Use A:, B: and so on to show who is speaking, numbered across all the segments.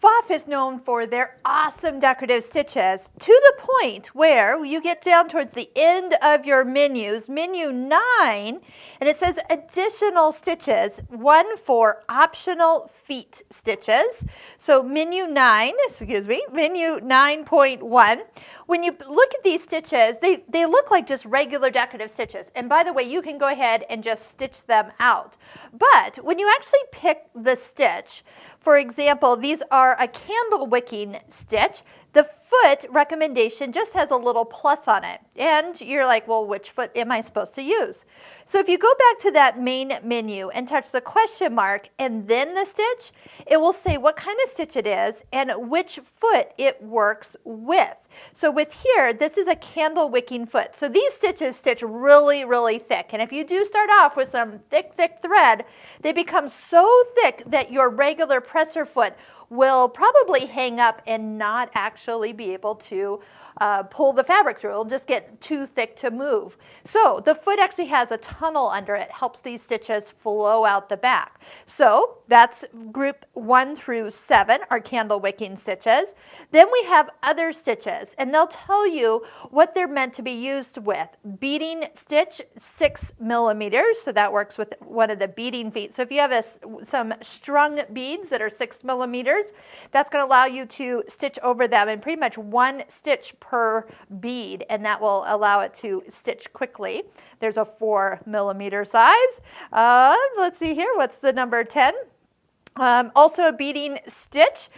A: Pfaff is known for their awesome decorative stitches to the point where you get down towards the end of your menus, menu 9, and it says additional stitches, one for optional feet stitches. So menu 9, menu 9.1. When you look at these stitches, they look like just regular decorative stitches. And by the way, you can go ahead and just stitch them out. But when you actually pick the stitch, for example, these are a candle wicking stitch. The foot recommendation just has a little plus on it. And you're like, well, which foot am I supposed to use? So if you go back to that main menu and touch the question mark and then the stitch, it will say what kind of stitch it is and which foot it works with. So with here, this is a candle wicking foot. So these stitches stitch really, really thick. And if you do start off with some thick, thick thread, they become so thick that your regular presser foot will probably hang up and not actually be able to pull the fabric through. It'll just get too thick to move. So the foot actually has a tunnel under it, helps these stitches flow out the back. So that's group 1 through 7, our candle wicking stitches. Then we have other stitches, and they'll tell you what they're meant to be used with. Beading stitch, 6 millimeters, so that works with one of the beading feet. So if you have some strung beads that are 6 millimeters, that's going to allow you to stitch over them in pretty much one stitch per bead, and that will allow it to stitch quickly. There's a 4 millimeter size. Let's see here, what's the number 10? Also a beading stitch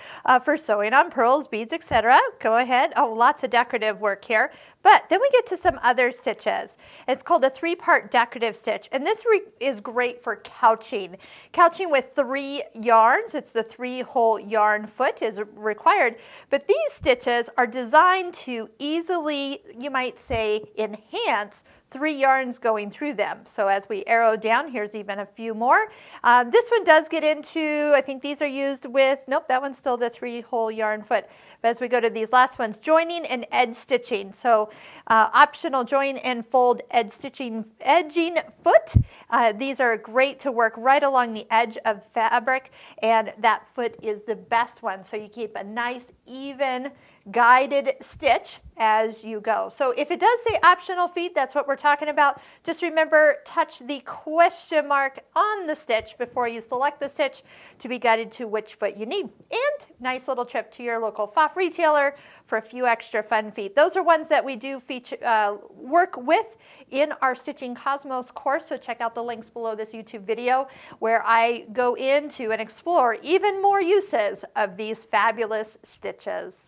A: for sewing on pearls, beads, etc. Go ahead. Oh, lots of decorative work here. But then we get to some other stitches. It's called a 3-part decorative stitch, and this is great for couching. Couching with 3 yarns. It's the 3-hole yarn foot is required, but these stitches are designed to easily, you might say, enhance 3 yarns going through them. So as we arrow down, here's even a few more. This one does get into, I think these are used with, nope, that one's still the 3-hole yarn foot. But as we go to these last ones, joining and edge stitching. So optional join and fold edging foot. These are great to work right along the edge of fabric, and that foot is the best one. So you keep a nice, even, guided stitch as you go. So if it does say optional feet, that's what we're talking about. Just remember, touch the question mark on the stitch before you select the stitch to be guided to which foot you need. And nice little trip to your local Pfaff retailer for a few extra fun feet. Those are ones that we do work with in our Stitching Cosmos course, so check out the links below this YouTube video where I go into and explore even more uses of these fabulous stitches.